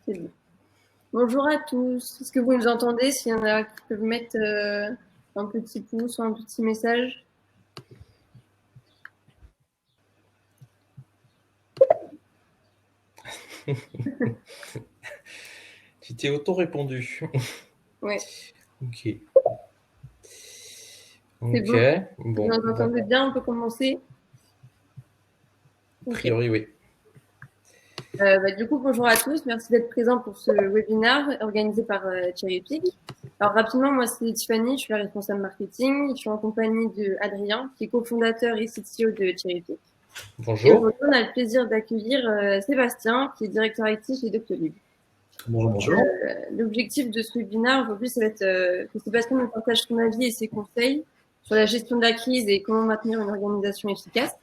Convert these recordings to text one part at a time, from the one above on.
C'est bon. Bonjour à tous. Est-ce que vous nous entendez? S'il y en a qui peuvent mettre un petit pouce ou un petit message. Tu t'es auto-répondu. Oui. Ok. C'est Ok. bon. Vous nous entendez bien? On peut commencer? A priori, oui. Du coup, bonjour à tous. Merci d'être présents pour ce webinaire organisé par Cherrypick. Alors rapidement, moi c'est Tiffany, je suis la responsable marketing. Je suis en compagnie de Adrien, qui est cofondateur et CTO de Cherrypick. Bonjour. Et aujourd'hui, on a le plaisir d'accueillir Sébastien, qui est directeur IT chez Doctolib. Bonjour. L'objectif de ce webinaire aujourd'hui, ça va être que Sébastien nous partage son avis et ses conseils sur la gestion de la crise et comment maintenir une organisation efficace.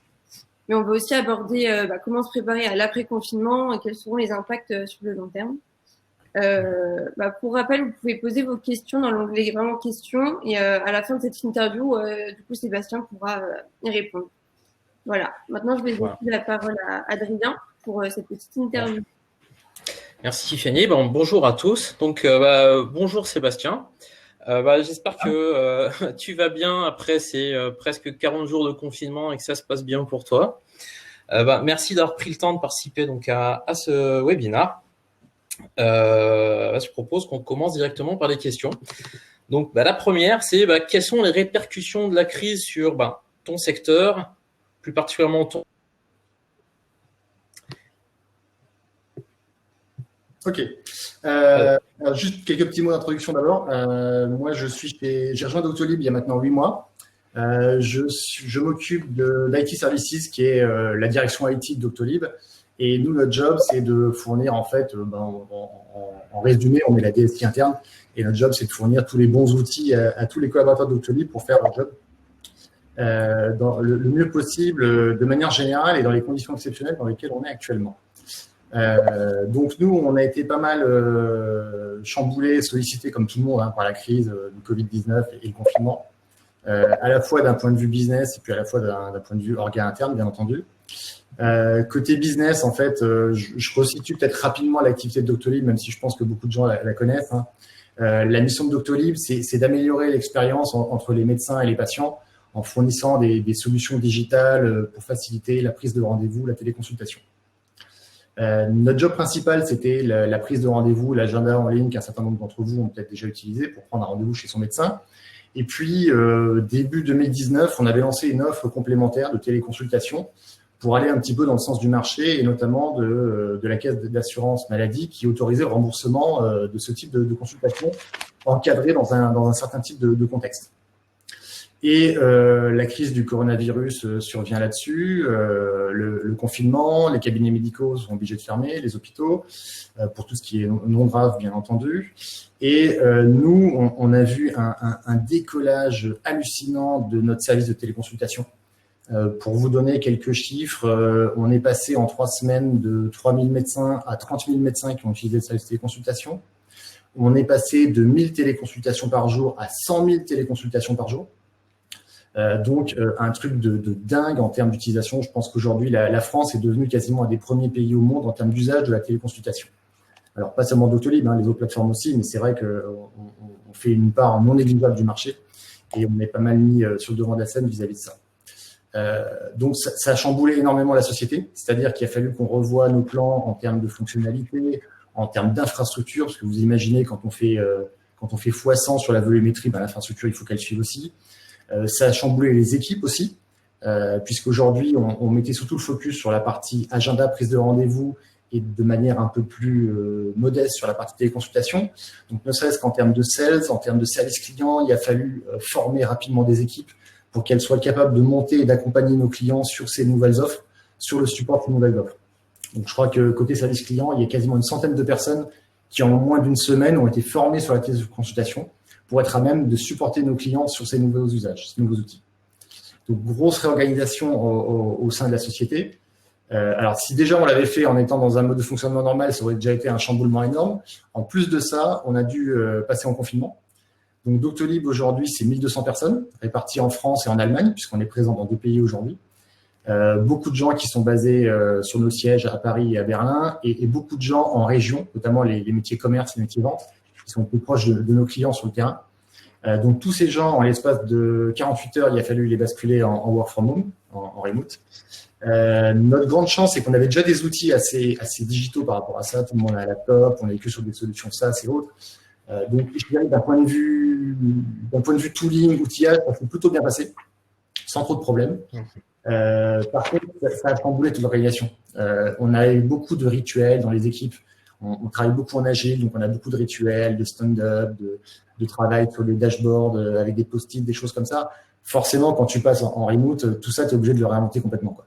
Mais on va aussi aborder comment se préparer à l'après-confinement et quels seront les impacts sur le long terme. Pour rappel, vous pouvez poser vos questions dans l'onglet vraiment questions et à la fin de cette interview, du coup, Sébastien pourra y répondre. Voilà. Maintenant, je vais laisser la parole à Adrien pour cette petite interview. Merci Tiffany. Bonjour à tous. Donc, bonjour Sébastien. J'espère que tu vas bien après ces presque 40 jours de confinement et que ça se passe bien pour toi. Merci d'avoir pris le temps de participer donc à ce webinaire. Je propose qu'on commence directement par les questions. Donc, la première, c'est quelles sont les répercussions de la crise sur ton secteur, plus particulièrement ton... Ok. Juste quelques petits mots d'introduction d'abord. Moi, j'ai rejoint Doctolib il y a maintenant 8 mois. Je m'occupe de l'IT Services, qui est la direction IT de Doctolib. Et nous, notre job, c'est de fournir, en fait, en résumé, on est la DSI interne. Et notre job, c'est de fournir tous les bons outils à tous les collaborateurs de Doctolib pour faire leur job dans le mieux possible, de manière générale et dans les conditions exceptionnelles dans lesquelles on est actuellement. Donc nous, on a été pas mal chamboulés, sollicités comme tout le monde par la crise du Covid-19 et le confinement, à la fois d'un point de vue business et puis à la fois d'un point de vue orga interne, bien entendu. Côté business, en fait, je resitue peut-être rapidement l'activité de Doctolib, même si je pense que beaucoup de gens la connaissent. La mission de Doctolib, c'est d'améliorer l'expérience entre les médecins et les patients en fournissant des solutions digitales pour faciliter la prise de rendez-vous, la téléconsultation. Notre job principal, c'était la prise de rendez-vous, l'agenda en ligne qu'un certain nombre d'entre vous ont peut-être déjà utilisé pour prendre un rendez-vous chez son médecin. Et puis, début 2019, on avait lancé une offre complémentaire de téléconsultation pour aller un petit peu dans le sens du marché et notamment de la caisse d'assurance maladie qui autorisait le remboursement de ce type de consultation encadré dans un certain type de contexte. Et la crise du coronavirus survient là-dessus, le confinement, les cabinets médicaux sont obligés de fermer, les hôpitaux, pour tout ce qui est non grave, bien entendu. Et nous, on a vu un décollage hallucinant de notre service de téléconsultation. Pour vous donner quelques chiffres, on est passé en 3 semaines de 3000 médecins à 30 000 médecins qui ont utilisé le service de téléconsultation. On est passé de 1000 téléconsultations par jour à 100 000 téléconsultations par jour. Donc, un truc de dingue en termes d'utilisation. Je pense qu'aujourd'hui, la France est devenue quasiment un des premiers pays au monde en termes d'usage de la téléconsultation. Alors, pas seulement Doctolib, les autres plateformes aussi, mais c'est vrai qu'on fait une part non négligeable du marché et on est pas mal mis sur le devant de la scène vis-à-vis de ça. Donc, ça a chamboulé énormément la société, c'est-à-dire qu'il a fallu qu'on revoie nos plans en termes de fonctionnalité, en termes d'infrastructure, parce que vous imaginez quand on fait x100 sur la volumétrie, l'infrastructure, il faut qu'elle suive aussi. Ça a chamboulé les équipes aussi, puisqu'aujourd'hui, on mettait surtout le focus sur la partie agenda, prise de rendez-vous et de manière un peu plus modeste sur la partie téléconsultation. Donc, ne serait-ce qu'en termes de sales, en termes de service client, il a fallu former rapidement des équipes pour qu'elles soient capables de monter et d'accompagner nos clients sur ces nouvelles offres, sur le support de ces nouvelles offres. Donc, je crois que côté service client, il y a quasiment une centaine de personnes qui, en moins d'une semaine, ont été formées sur la téléconsultation pour être à même de supporter nos clients sur ces nouveaux usages, ces nouveaux outils. Donc, grosse réorganisation au sein de la société. Alors, si déjà on l'avait fait en étant dans un mode de fonctionnement normal, ça aurait déjà été un chamboulement énorme. En plus de ça, on a dû passer en confinement. Donc, Doctolib, aujourd'hui, c'est 1200 personnes réparties en France et en Allemagne, puisqu'on est présent dans 2 pays aujourd'hui. beaucoup de gens qui sont basés sur nos sièges à Paris et à Berlin, et beaucoup de gens en région, notamment les métiers commerce, les métiers vente, qui sont plus proches de nos clients sur le terrain. Donc tous ces gens, en l'espace de 48 heures, il a fallu les basculer en work from home, en remote. Notre grande chance, c'est qu'on avait déjà des outils assez digitaux par rapport à ça. Tout le monde a un laptop, on n'est que sur des solutions SaaS et autres. Donc, je dirais d'un point de vue tooling, outillage, ça s'est plutôt bien passé, sans trop de problèmes. Par contre, ça a chamboulé toute l'organisation. On a eu beaucoup de rituels dans les équipes. On travaille beaucoup en agile, donc on a beaucoup de rituels, de stand-up, de travail sur les dashboards avec des post-it, des choses comme ça. Forcément, quand tu passes en remote, tout ça, tu es obligé de le réinventer complètement, quoi.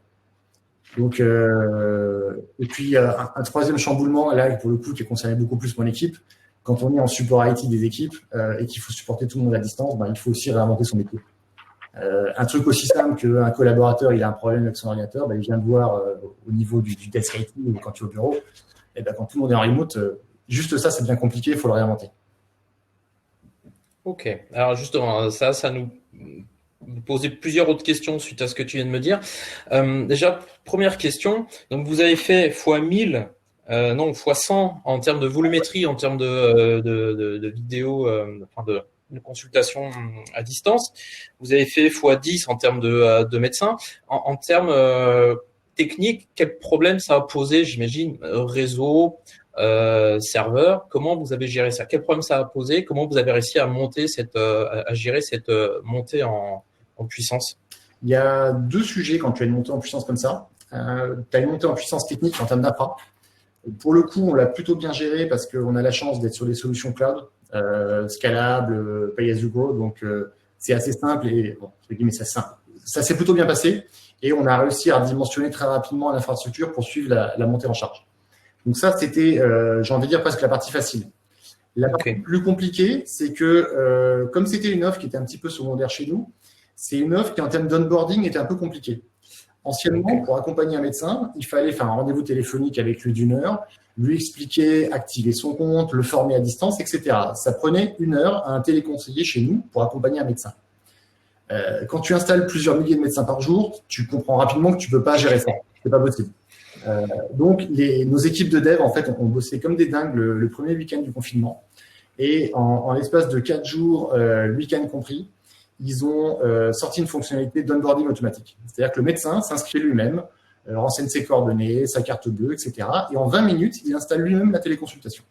Donc, et puis un troisième chamboulement, là, pour le coup, qui concernait beaucoup plus mon équipe. Quand on est en support IT des équipes et qu'il faut supporter tout le monde à distance, il faut aussi réinventer son métier. Un truc aussi simple qu'un collaborateur, il a un problème avec son ordinateur, il vient de voir au niveau du desk IT ou quand tu es au bureau. Et quand tout le monde est en remote, juste ça, c'est bien compliqué, il faut le réinventer. Ok. Alors justement, ça nous poser plusieurs autres questions suite à ce que tu viens de me dire. Déjà, première question. Donc, vous avez fait x1000, non, x100 en termes de volumétrie, en termes de vidéo, enfin de consultation à distance. Vous avez fait x10 en termes de médecins. En termes techniques, quel problème ça a posé, j'imagine, réseau, serveur, comment vous avez géré ça? Quel problème ça a posé? Comment vous avez réussi à monter à gérer cette montée en puissance? Il y a deux sujets quand tu as une montée en puissance comme ça. Tu as une montée en puissance technique en termes d'infra. Pour le coup, on l'a plutôt bien géré parce qu'on a la chance d'être sur des solutions cloud, scalables, pay as you go. Donc, c'est assez simple et bon, mais c'est simple. Ça s'est plutôt bien passé et on a réussi à dimensionner très rapidement l'infrastructure pour suivre la montée en charge. Donc ça, c'était, j'ai envie de dire, presque la partie facile. La partie plus compliquée, c'est que comme c'était une offre qui était un petit peu secondaire chez nous, c'est une offre qui, en termes d'onboarding, était un peu compliquée. Anciennement, pour accompagner un médecin, il fallait faire un rendez-vous téléphonique avec lui d'une heure, lui expliquer, activer son compte, le former à distance, etc. Ça prenait 1 heure à un téléconseiller chez nous pour accompagner un médecin. Quand tu installes plusieurs milliers de médecins par jour, tu comprends rapidement que tu ne peux pas gérer ça. C'est pas possible. Donc, nos équipes de dev, en fait, ont bossé comme des dingues le premier week-end du confinement. Et en l'espace de 4 jours, le week-end compris, ils ont sorti une fonctionnalité d'onboarding automatique. C'est-à-dire que le médecin s'inscrit lui-même, renseigne ses coordonnées, sa carte bleue, etc. Et en 20 minutes, il installe lui-même la téléconsultation.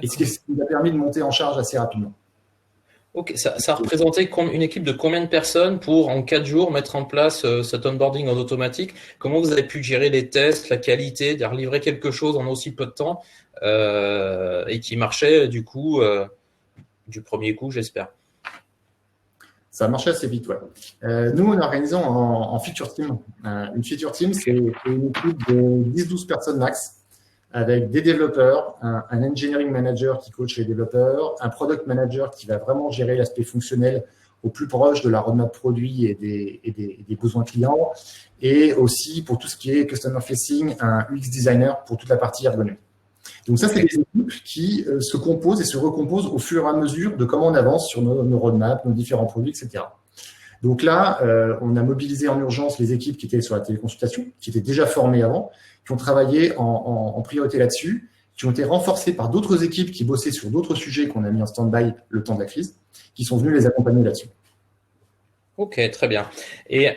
Et ce qui lui a permis de monter en charge assez rapidement. Ok, ça représentait une équipe de combien de personnes pour, en 4 jours, mettre en place cet onboarding en automatique? Comment vous avez pu gérer les tests, la qualité, de livrer quelque chose en aussi peu de temps et qui marchait du coup, du premier coup, j'espère? Ça marchait assez vite, ouais. Nous, on est organisé en feature team. Une feature team, c'est une équipe de 10-12 personnes max, avec des développeurs, un engineering manager qui coach les développeurs, un product manager qui va vraiment gérer l'aspect fonctionnel au plus proche de la roadmap produit et des besoins clients, et aussi pour tout ce qui est customer facing, un UX designer pour toute la partie ergonomie. Donc ça, c'est des équipes qui se composent et se recomposent au fur et à mesure de comment on avance sur nos roadmaps, nos différents produits, etc. Donc là, on a mobilisé en urgence les équipes qui étaient sur la téléconsultation, qui étaient déjà formées avant, qui ont travaillé en priorité là-dessus, qui ont été renforcées par d'autres équipes qui bossaient sur d'autres sujets qu'on a mis en stand-by le temps de la crise, qui sont venus les accompagner là-dessus. Ok, très bien. Et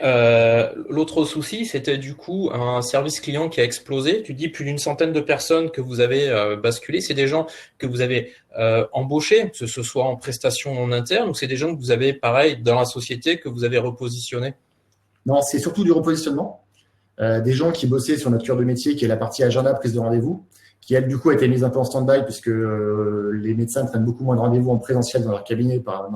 l'autre souci, c'était du coup un service client qui a explosé. Tu dis plus d'une centaine de personnes que vous avez basculé. C'est des gens que vous avez embauchés, que ce soit en prestation en interne, ou c'est des gens que vous avez, pareil, dans la société, que vous avez repositionnés? Non, c'est surtout du repositionnement. Des gens qui bossaient sur notre cœur de métier, qui est la partie agenda, prise de rendez-vous, qui, elle, du coup, a été mise un peu en stand-by puisque les médecins prennent beaucoup moins de rendez-vous en présentiel dans leur cabinet par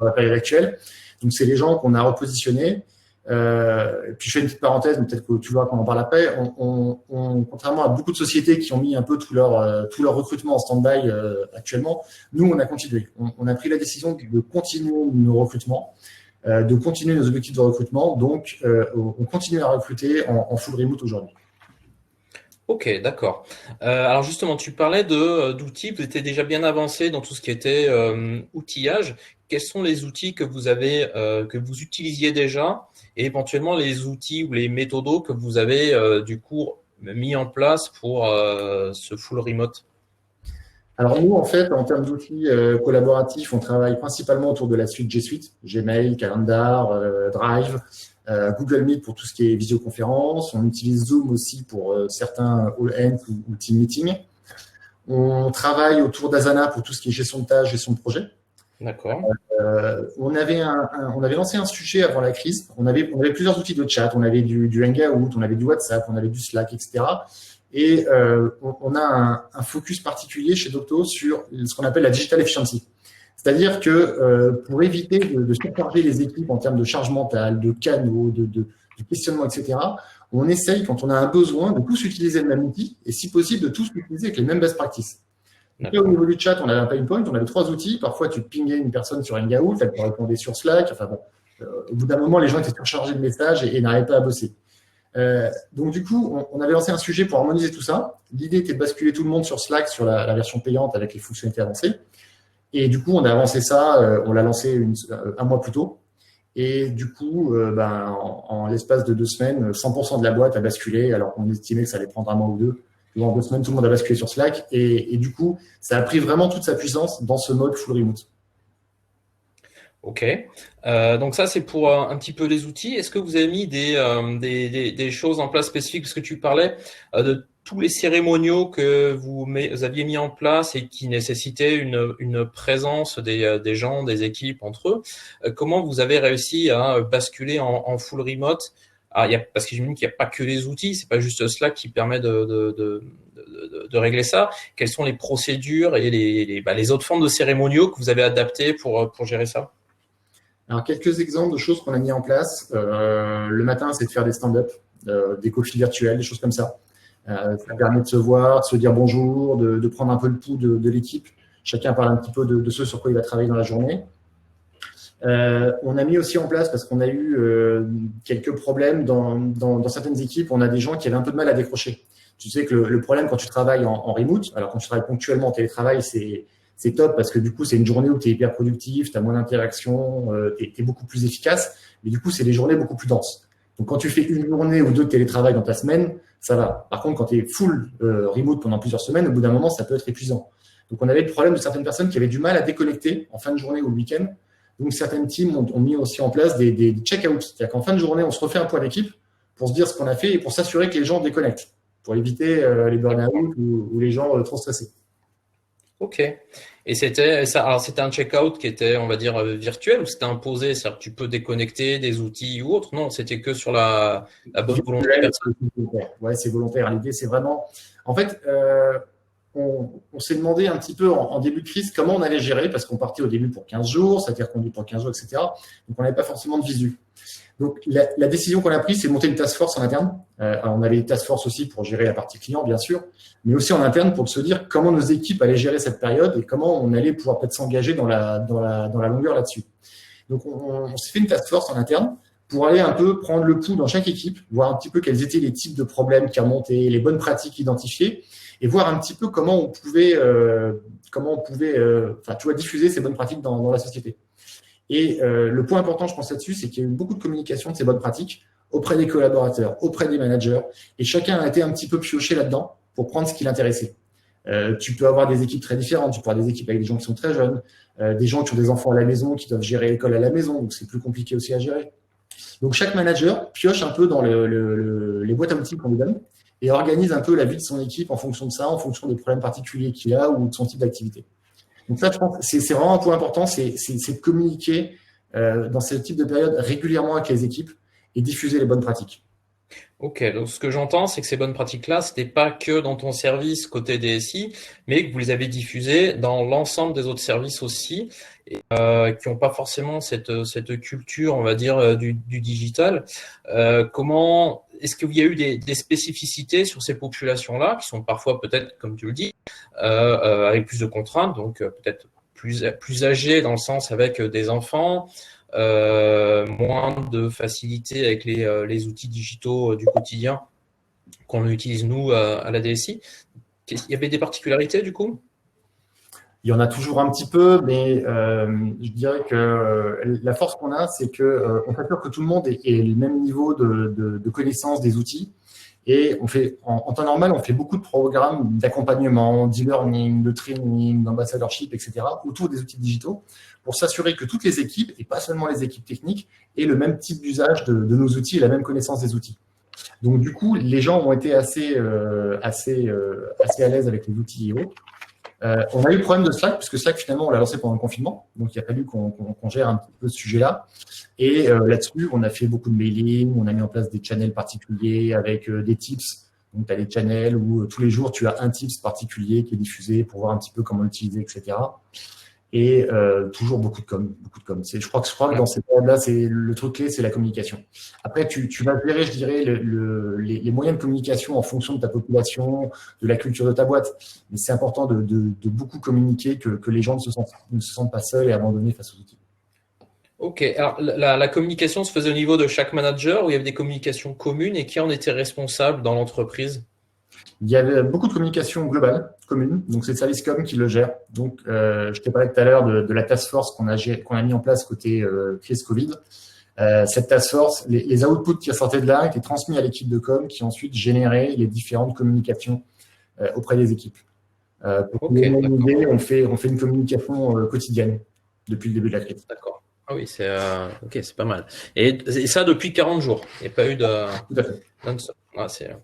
la période actuelle. Donc, c'est les gens qu'on a repositionnés. Puis, je fais une petite parenthèse, mais peut-être que tu vois qu'on en parle après. Contrairement à beaucoup de sociétés qui ont mis un peu tout leur recrutement en stand-by actuellement, nous, on a continué. On a pris la décision de continuer nos recrutements, de continuer nos objectifs de recrutement. Donc, on continue à recruter en full remote aujourd'hui. Ok, d'accord. Alors justement, tu parlais d'outils, vous étiez déjà bien avancé dans tout ce qui était outillage. quels sont les outils que que vous utilisiez déjà et éventuellement les outils ou les méthodos que vous avez du coup mis en place pour ce full remote? Alors nous, en fait, en termes d'outils collaboratifs, on travaille principalement autour de la suite G Suite, Gmail, Calendar, Drive, Google Meet pour tout ce qui est visioconférence. On utilise Zoom aussi pour certains all-hands ou team meeting. On travaille autour d'Asana pour tout ce qui est gestion de tâches, gestion de projet. D'accord. On avait lancé un sujet avant la crise. On avait plusieurs outils de chat. On avait du Hangout, on avait du WhatsApp, on avait du Slack, etc. Et on a un focus particulier chez Docto sur ce qu'on appelle la digital efficiency. C'est-à-dire que pour éviter de surcharger les équipes en termes de charge mentale, de canaux, de questionnement, etc., on essaye, quand on a un besoin, de tous utiliser le même outil et, si possible, de tous l'utiliser avec les mêmes best practices. Et au niveau du chat, on avait un pain point, on avait 3 outils. Parfois, tu pingais une personne sur Hangout, elle te répondait sur Slack. Enfin bon, au bout d'un moment, les gens étaient surchargés de messages et n'arrivaient pas à bosser. Donc du coup, on avait lancé un sujet pour harmoniser tout ça. L'idée était de basculer tout le monde sur Slack, sur la version payante avec les fonctionnalités avancées. Et du coup, on a avancé ça, on l'a lancé un mois plus tôt. Et du coup, en l'espace de 2 semaines, 100% de la boîte a basculé, alors qu'on estimait que ça allait prendre un mois ou deux. En 2 semaines, tout le monde a basculé sur Slack. Et du coup, ça a pris vraiment toute sa puissance dans ce mode full remote. Ok. Donc ça, c'est pour un petit peu les outils. Est-ce que vous avez mis des choses en place spécifiques? Parce que tu parlais de tous les cérémoniaux que vous aviez mis en place et qui nécessitaient une présence des gens, des équipes entre eux. Comment vous avez réussi à basculer en full remote? Parce que j'imagine qu'il n'y a pas que les outils, c'est pas juste Slack qui permet de régler ça. Quelles sont les procédures et les autres formes de cérémoniaux que vous avez adaptées pour gérer ça? Alors, quelques exemples de choses qu'on a mis en place. Le matin, c'est de faire des stand-up, des coffees virtuels, des choses comme ça. Ça permet de se voir, de se dire bonjour, de prendre un peu le pouls de l'équipe. Chacun parle un petit peu de ce sur quoi il va travailler dans la journée. On a mis aussi en place, parce qu'on a eu quelques problèmes dans certaines équipes, on a des gens qui avaient un peu de mal à décrocher. Tu sais que le problème quand tu travailles en remote, alors quand tu travailles ponctuellement en télétravail, c'est top parce que du coup, c'est une journée où tu es hyper productif, tu as moins d'interactions, tu es beaucoup plus efficace, mais du coup, c'est des journées beaucoup plus denses. Donc, quand tu fais une journée ou 2 de télétravail dans ta semaine, ça va. Par contre, quand tu es full remote pendant plusieurs semaines, au bout d'un moment, ça peut être épuisant. Donc, on avait le problème de certaines personnes qui avaient du mal à déconnecter en fin de journée ou le week-end. Donc, certaines teams ont mis aussi en place des check-outs. C'est-à-dire qu'en fin de journée, on se refait un point d'équipe pour se dire ce qu'on a fait et pour s'assurer que les gens déconnectent, pour éviter les burn-out ou les gens trop stressés. Ok. Et c'était un check-out qui était, on va dire, virtuel ou c'était imposé? C'est-à-dire que tu peux déconnecter des outils ou autres? Non, c'était que sur la bonne volonté de la personne. Ouais, c'est volontaire. L'idée, c'est vraiment… En fait, on s'est demandé un petit peu en début de crise comment on allait gérer parce qu'on partait au début pour 15 jours, c'est-à-dire qu'on dit pour 15 jours, etc. Donc, on n'avait pas forcément de visu. Donc, la décision qu'on a prise, c'est de monter une task force en interne. On avait une task force aussi pour gérer la partie client, bien sûr, mais aussi en interne pour se dire comment nos équipes allaient gérer cette période et comment on allait pouvoir peut-être s'engager dans la longueur là-dessus. Donc, on s'est fait une task force en interne pour aller un peu prendre le pouls dans chaque équipe, voir un petit peu quels étaient les types de problèmes qui remontaient, les bonnes pratiques identifiées et voir un petit peu comment on pouvait diffuser ces bonnes pratiques dans la société. Et le point important, je pense là-dessus, c'est qu'il y a eu beaucoup de communication de ces bonnes pratiques auprès des collaborateurs, auprès des managers, et chacun a été un petit peu pioché là-dedans pour prendre ce qui l'intéressait. Tu peux avoir des équipes très différentes, tu peux avoir des équipes avec des gens qui sont très jeunes, des gens qui ont des enfants à la maison, qui doivent gérer l'école à la maison, donc c'est plus compliqué aussi à gérer. Donc chaque manager pioche un peu dans les boîtes à outils qu'on lui donne et organise un peu la vie de son équipe en fonction de ça, en fonction des problèmes particuliers qu'il a ou de son type d'activité. Donc ça, je pense, c'est vraiment un point important, c'est de communiquer dans ce type de période régulièrement avec les équipes et diffuser les bonnes pratiques. Ok, donc ce que j'entends, c'est que ces bonnes pratiques-là, c'était pas que dans ton service côté DSI, mais que vous les avez diffusées dans l'ensemble des autres services aussi, et, qui n'ont pas forcément cette culture, on va dire, du digital. Comment est-ce qu'il y a eu des spécificités sur ces populations-là, qui sont parfois peut-être, comme tu le dis, avec plus de contraintes, donc peut-être plus âgées dans le sens avec des enfants, moins de facilité avec les outils digitaux du quotidien qu'on utilise nous à la DSI. Il y avait des particularités du coup? Il y en a toujours un petit peu, mais je dirais que la force qu'on a, c'est que on s'assure que tout le monde ait le même niveau de connaissance des outils. Et on fait, en temps normal, on fait beaucoup de programmes d'accompagnement, d'e-learning, de training, d'ambassadorship, etc., autour des outils digitaux, pour s'assurer que toutes les équipes, et pas seulement les équipes techniques, aient le même type d'usage de nos outils et la même connaissance des outils. Donc, du coup, les gens ont été assez à l'aise avec les outils et autres. On a eu le problème de Slack, puisque Slack, finalement, on l'a lancé pendant le confinement. Donc, il a fallu qu'on gère un petit peu ce sujet-là. Et là-dessus, on a fait beaucoup de mailing, on a mis en place des channels particuliers avec des tips. Donc, tu as des channels où tous les jours, tu as un tips particulier qui est diffusé pour voir un petit peu comment l'utiliser, etc. Et toujours beaucoup de com. Je crois que dans ces périodes-là, le truc clé, c'est la communication. Après, tu vas gérer, je dirais, les moyens de communication en fonction de ta population, de la culture de ta boîte. Mais c'est important de beaucoup communiquer, que les gens ne se sentent pas seuls et abandonnés face aux outils. Ok, alors la communication se faisait au niveau de chaque manager ou il y avait des communications communes et qui en était responsable dans l'entreprise? Il y avait beaucoup de communication globale, commune. Donc, c'est le service com qui le gère. Donc, je t'ai parlé tout à l'heure de la task force qu'on a mis en place côté crise Covid. Cette task force, les outputs qui sortaient de là étaient transmis à l'équipe de com qui ensuite générait les différentes communications auprès des équipes. Pour que vous ayez une idée, on fait une communication quotidienne depuis le début de la crise. D'accord. Ah oui, c'est pas mal. Et ça depuis 40 jours. Il n'y a pas eu de. Tout à fait. C'est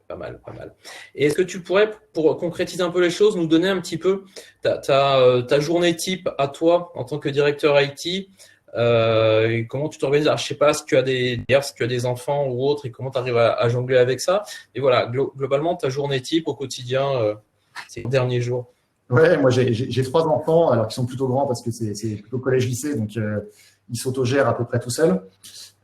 pas mal. Et est-ce que tu pourrais, pour concrétiser un peu les choses, nous donner un petit peu ta journée type à toi en tant que directeur IT? Comment tu t'organises? Je sais pas si tu as des enfants ou autres et comment tu arrives à jongler avec ça. Et voilà, globalement, ta journée type au quotidien ces derniers jours. Ouais, moi j'ai 3 enfants, alors qu'ils sont plutôt grands parce que c'est plutôt collège-lycée, donc ils s'autogèrent à peu près tout seuls.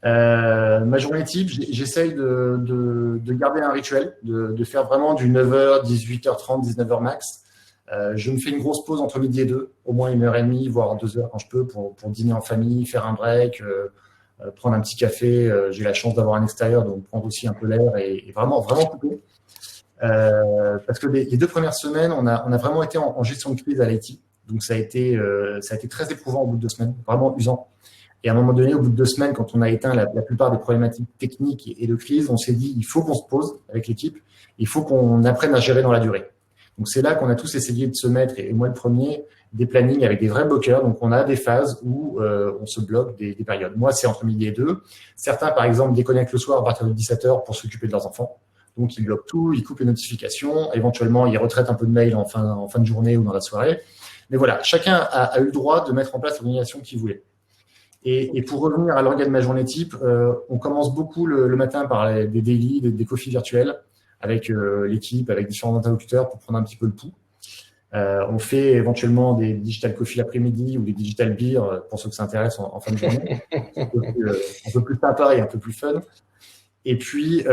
Ma journée type, j'essaye de garder un rituel, de faire vraiment du 9h, 18h30, 19h max. Je me fais une grosse pause entre midi et 2, au moins 1h30, voire 2h quand je peux, pour dîner en famille, faire un break, prendre un petit café. J'ai la chance d'avoir un extérieur, donc prendre aussi un peu l'air et vraiment couper. Parce que les 2 premières semaines, on a vraiment été en gestion de crise à l'IT. Donc, ça a été très éprouvant au bout de 2 semaines, vraiment usant. Et à un moment donné, au bout de 2 semaines, quand on a éteint la plupart des problématiques techniques et de crise, on s'est dit, il faut qu'on se pose avec l'équipe, il faut qu'on apprenne à gérer dans la durée. Donc, c'est là qu'on a tous essayé de se mettre, et moi le premier, des plannings avec des vrais bloqueurs. Donc, on a des phases où on se bloque des périodes. Moi, c'est entre midi et 2. Certains, par exemple, déconnectent le soir à partir de 17h pour s'occuper de leurs enfants. Donc, ils bloquent tout, ils coupent les notifications, éventuellement, ils retraitent un peu de mail en fin de journée ou dans la soirée. Mais voilà, chacun a eu le droit de mettre en place l'organisation qu'il voulait. Et pour revenir à l'organe de ma journée type, on commence beaucoup le matin par des daily, des coffees virtuels avec l'équipe, avec différents interlocuteurs pour prendre un petit peu le pouls. On fait éventuellement des digital coffee l'après-midi ou des digital beer pour ceux que ça intéresse en fin de journée. un peu plus sympa et un peu plus fun. Et puis,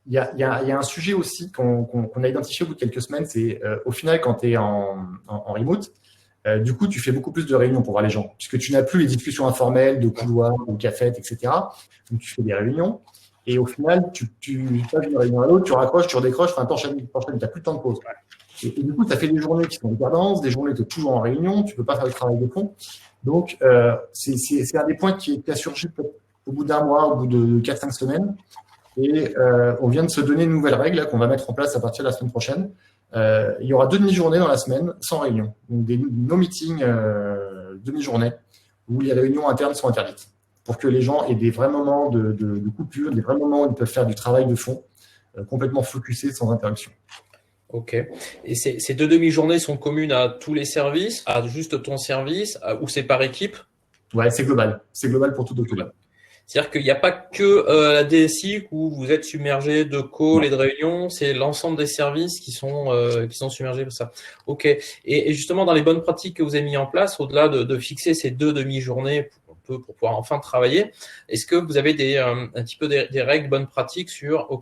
il y a un sujet aussi qu'on a identifié au bout de quelques semaines, c'est au final, quand tu es en remote, du coup, tu fais beaucoup plus de réunions pour voir les gens, puisque tu n'as plus les discussions informelles de couloirs ou cafettes, etc. Donc, tu fais des réunions. Et au final, tu passes d'une réunion à l'autre, tu raccroches, tu redécroches, t'enchaînes, tu n'as plus de temps de pause. Et du coup, ça fait des journées qui sont hyper denses, des journées où tu es toujours en réunion, tu peux pas faire le travail de fond. Donc, c'est un des points qui a surgi au bout d'un mois, au bout de 4-5 semaines. Et on vient de se donner une nouvelle règle qu'on va mettre en place à partir de la semaine prochaine. Il y aura 2 demi-journées dans la semaine sans réunion. Donc des no-meetings demi-journées où les réunions internes sont interdites pour que les gens aient des vrais moments de coupure, des vrais moments où ils peuvent faire du travail de fond complètement focusé sans interruption. Ok. Et ces 2 demi-journées sont communes à tous les services, à juste ton service, ou c'est par équipe? Ouais, c'est global. C'est global pour tout Doctolib. C'est-à-dire qu'il n'y a pas que la DSI où vous êtes submergé de calls et de réunions, c'est l'ensemble des services qui sont submergés par ça. Ok. Et justement, dans les bonnes pratiques que vous avez mis en place, au-delà de fixer ces 2 demi-journées pour pouvoir enfin travailler, est-ce que vous avez un petit peu des règles bonnes pratiques sur,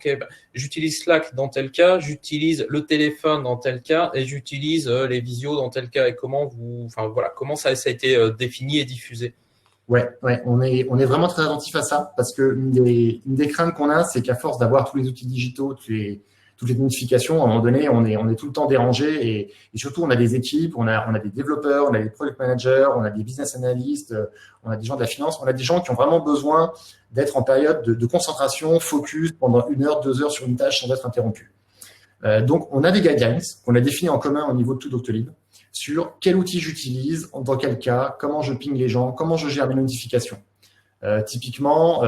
j'utilise Slack dans tel cas, j'utilise le téléphone dans tel cas et j'utilise les visios dans tel cas, et comment ça a été défini et diffusé? Ouais, on est vraiment très attentif à ça parce que une des craintes qu'on a, c'est qu'à force d'avoir tous les outils digitaux, tous toutes les notifications, à un moment donné, on est tout le temps dérangé et surtout, on a des équipes, on a des développeurs, on a des product managers, on a des business analysts, on a des gens de la finance, on a des gens qui ont vraiment besoin d'être en période de concentration, focus pendant 1 heure, 2 heures sur une tâche sans être interrompu. Donc, on a des guidelines qu'on a définis en commun au niveau de tout Doctolib sur quel outil j'utilise, dans quel cas, comment je ping les gens, comment je gère mes notifications. Typiquement,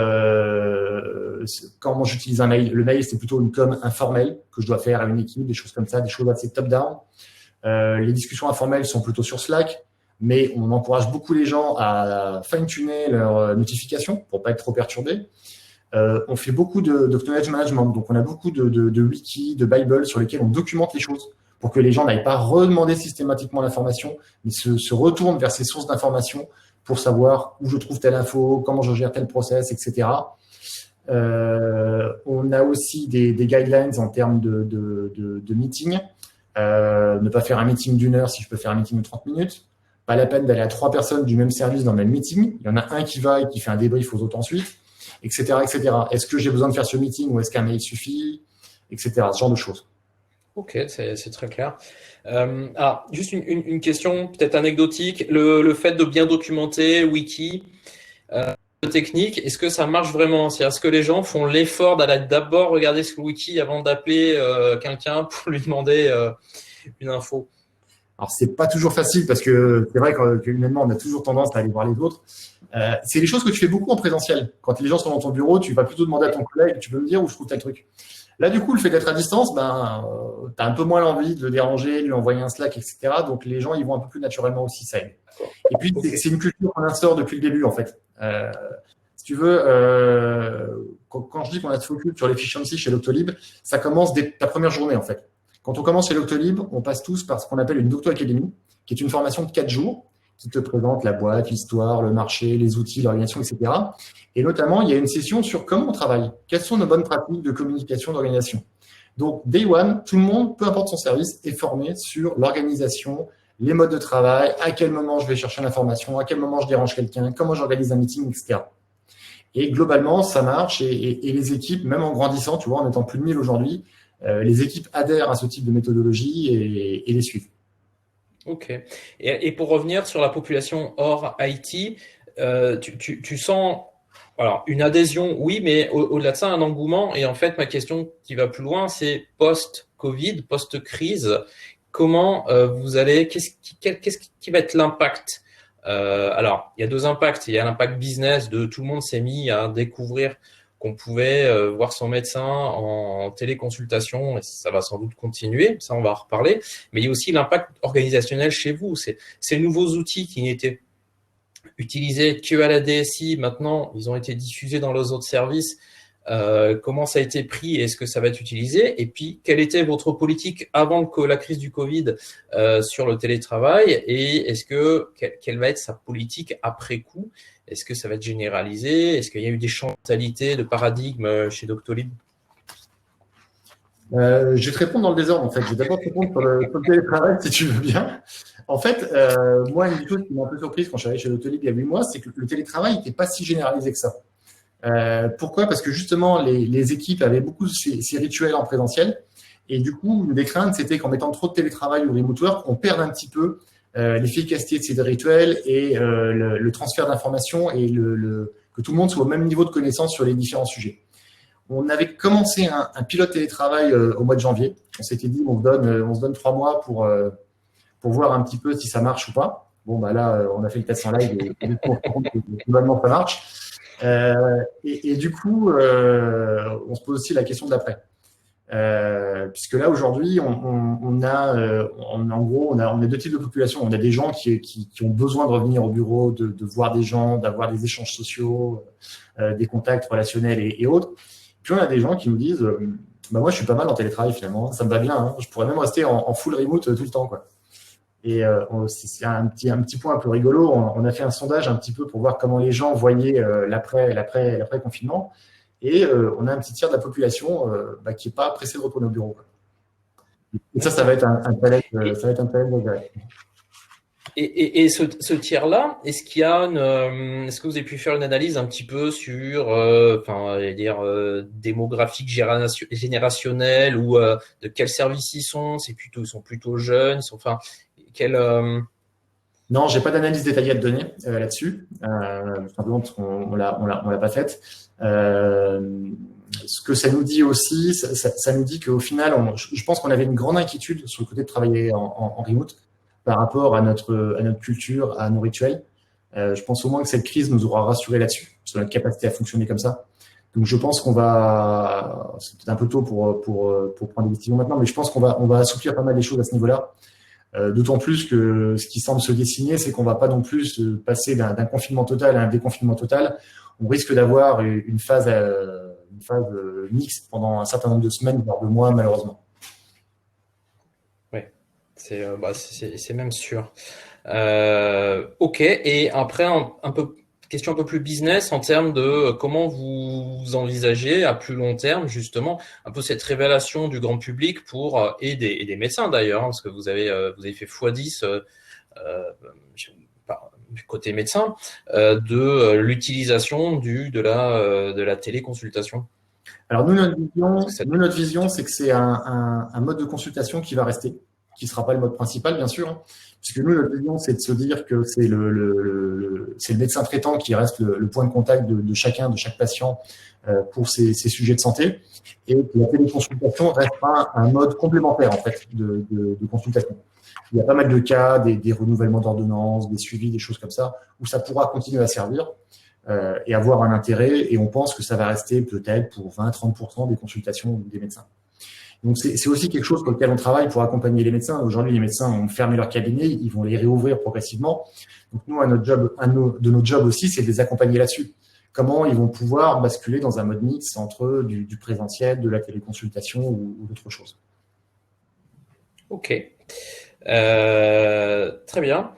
quand j'utilise un mail, le mail, c'est plutôt une com informelle que je dois faire à une équipe, des choses comme ça, des choses assez top-down. Les discussions informelles sont plutôt sur Slack, mais on encourage beaucoup les gens à fine-tuner leurs notifications pour pas être trop perturbés. On fait beaucoup de knowledge management, donc on a beaucoup de wikis, de Bible sur lesquels on documente les choses pour que les gens n'aillent pas redemander systématiquement l'information, mais se retournent vers ces sources d'informations pour savoir où je trouve telle info, comment je gère tel process, etc. On a aussi des guidelines en termes de meeting. Ne pas faire un meeting d'1 heure si je peux faire un meeting de 30 minutes. Pas la peine d'aller à 3 personnes du même service dans le même meeting. Il y en a un qui va et qui fait un débrief aux autres ensuite, etc., etc. Est-ce que j'ai besoin de faire ce meeting ou est-ce qu'un mail suffit, etc. Ce genre de choses. Ok, c'est très clair. Alors, juste une question peut-être anecdotique. Le fait de bien documenter, wiki, technique, est-ce que ça marche vraiment? C'est-à-dire, est-ce que les gens font l'effort d'aller d'abord regarder ce wiki avant d'appeler quelqu'un pour lui demander une info? Alors, c'est pas toujours facile parce que c'est vrai qu'humainement, on a toujours tendance à aller voir les autres. C'est des choses que tu fais beaucoup en présentiel. Quand les gens sont dans ton bureau, tu vas plutôt demander à ton collègue, tu peux me dire où je trouve tel truc. Là, du coup, le fait d'être à distance, tu as un peu moins l'envie de le déranger, de lui envoyer un Slack, etc. Donc, les gens, ils vont un peu plus naturellement aussi, ça aide. Et puis, c'est une culture qu'on instaure depuis le début, en fait. Si tu veux, quand je dis qu'on a de focus sur l'efficiency chez Doctolib, ça commence dès ta première journée, en fait. Quand on commence chez Doctolib, on passe tous par ce qu'on appelle une Docto Academy, qui est une formation de 4 jours, qui te présente la boîte, l'histoire, le marché, les outils, l'organisation, etc. Et notamment, il y a une session sur comment on travaille, quelles sont nos bonnes pratiques de communication, d'organisation. Donc, day one, tout le monde, peu importe son service, est formé sur l'organisation, les modes de travail, à quel moment je vais chercher l'information, à quel moment je dérange quelqu'un, comment j'organise un meeting, etc. Et globalement, ça marche et les équipes, même en grandissant, tu vois, en étant plus de 1000 aujourd'hui, les équipes adhèrent à ce type de méthodologie et les suivent. Ok. Et pour revenir sur la population hors IT, tu sens alors une adhésion, oui, mais au-delà de ça, un engouement. Et en fait, ma question qui va plus loin, c'est post-Covid, post-crise, comment vous allez, qu'est-ce qui va être l'impact? Alors, il y a 2 impacts. Il y a l'impact business de tout le monde s'est mis à découvrir qu'on pouvait voir son médecin en téléconsultation, et ça va sans doute continuer, ça on va en reparler, mais il y a aussi l'impact organisationnel chez vous. Ces nouveaux outils qui n'étaient utilisés qu'à la DSI, maintenant ils ont été diffusés dans les autres services. Comment ça a été pris et est-ce que ça va être utilisé? Et puis, quelle était votre politique avant la crise du Covid sur le télétravail et quelle va être sa politique après coup? Est-ce que ça va être généralisé? Est-ce qu'il y a eu des changements de mentalité, de paradigme chez Doctolib? Je vais te répondre dans le désordre, en fait. Je vais d'abord te répondre sur le télétravail, si tu veux bien. En fait, moi, une chose qui m'a un peu surprise quand je suis arrivé chez Doctolib il y a 8 mois, c'est que le télétravail n'était pas si généralisé que ça. Pourquoi? Parce que justement, les équipes avaient beaucoup ces rituels en présentiel. Et du coup, une des craintes, c'était qu'en mettant trop de télétravail ou remote work, on perde un petit peu l'efficacité de ces rituels et le transfert d'informations et que tout le monde soit au même niveau de connaissance sur les différents sujets. On avait commencé un pilote télétravail au mois de janvier. On s'était dit, on se donne 3 mois pour voir un petit peu si ça marche ou pas. Bon, bah là, on a fait le test en live et du coup, on se rend compte que globalement, ça marche. Et du coup, on se pose aussi la question de l'après. Puisque là, aujourd'hui, on a 2 types de population. On a des gens qui ont besoin de revenir au bureau, de voir des gens, d'avoir des échanges sociaux, des contacts relationnels et autres. Puis on a des gens qui nous disent bah moi, je suis pas mal en télétravail finalement, ça me va bien. Hein. Je pourrais même rester en full remote tout le temps, quoi. Et c'est un petit point un peu rigolo. On a fait un sondage un petit peu pour voir comment les gens voyaient l'après-confinement. Et on a un petit tiers de la population qui n'est pas pressé de retourner au bureau, quoi. Et ça va être un challenge. Ça va être un challenge. Et ce tiers-là, est-ce qu'il y a est-ce que vous avez pu faire une analyse un petit peu sur, démographique générationnelle ou de quels services ils sont plutôt jeunes, quel, Non, j'ai pas d'analyse détaillée à te donner là-dessus, tout simplement parce qu'on l'a pas faite. Ce que ça nous dit aussi, ça nous dit qu'au final, je pense qu'on avait une grande inquiétude sur le côté de travailler en remote par rapport à notre culture, à nos rituels. Je pense au moins que cette crise nous aura rassuré là-dessus, sur notre capacité à fonctionner comme ça. Donc je pense qu'on va, c'est peut-être un peu tôt pour prendre des décisions maintenant, mais je pense qu'on va assouplir pas mal les choses à ce niveau-là. D'autant plus que ce qui semble se dessiner, c'est qu'on va pas non plus passer d'un confinement total à un déconfinement total. On risque d'avoir une phase mixte pendant un certain nombre de semaines, voire de mois, malheureusement. Oui, c'est même sûr. Ok, et après, question un peu plus business en termes de comment vous envisagez à plus long terme, justement, un peu cette révélation du grand public et des médecins d'ailleurs, hein, parce que vous avez fait x10 du côté médecin de l'utilisation de la téléconsultation. Alors notre vision, c'est que c'est un mode de consultation qui va rester, qui sera pas le mode principal, bien sûr, hein, puisque nous, notre vision, c'est de se dire que c'est le médecin traitant qui reste le point de contact de chaque patient pour ces sujets de santé, et que la téléconsultation restera un mode complémentaire en fait de consultation. Il y a pas mal de cas, des renouvellements d'ordonnances, des suivis, des choses comme ça, où ça pourra continuer à servir et avoir un intérêt, et on pense que ça va rester peut-être pour 20-30% des consultations des médecins. Donc c'est aussi quelque chose pour lequel on travaille pour accompagner les médecins. Aujourd'hui, les médecins ont fermé leur cabinet, ils vont les réouvrir progressivement. Donc nous, un de nos jobs aussi, c'est de les accompagner là-dessus. Comment ils vont pouvoir basculer dans un mode mix entre du présentiel, de la téléconsultation ou d'autres choses. Ok, très bien.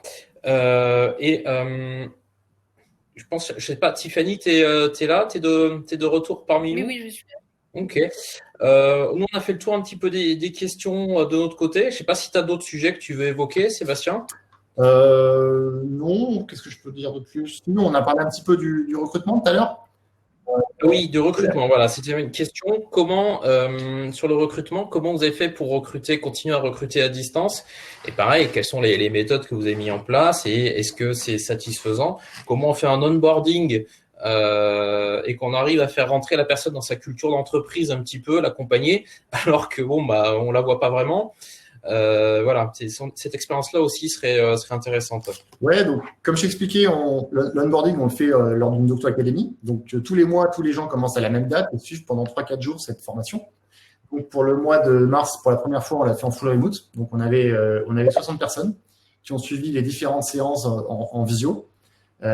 Je pense, je sais pas, Tiffany, t'es là, t'es de retour parmi nous? Oui, je suis là. Ok. Nous, on a fait le tour un petit peu des questions de notre côté. Je sais pas si tu as d'autres sujets que tu veux évoquer, Sébastien? Non, qu'est-ce que je peux dire de plus? Nous, on a parlé un petit peu du recrutement tout à l'heure. Oui, de recrutement, voilà. C'était une question. Sur le recrutement, comment vous avez fait pour continuer à recruter à distance? Et pareil, quelles sont les méthodes que vous avez mis en place et est-ce que c'est satisfaisant? Comment on fait un onboarding et qu'on arrive à faire rentrer la personne dans sa culture d'entreprise un petit peu, l'accompagner, alors que on la voit pas vraiment. Voilà, cette expérience-là aussi serait intéressante. Ouais, donc comme je t'expliquais, l'onboarding, on le fait lors d'une Docto Academy. Donc tous les mois, tous les gens commencent à la même date et suivent pendant 3-4 jours cette formation. Donc pour le mois de mars, pour la première fois, on l'a fait en full remote. Donc on avait 60 personnes qui ont suivi les différentes séances en visio. Il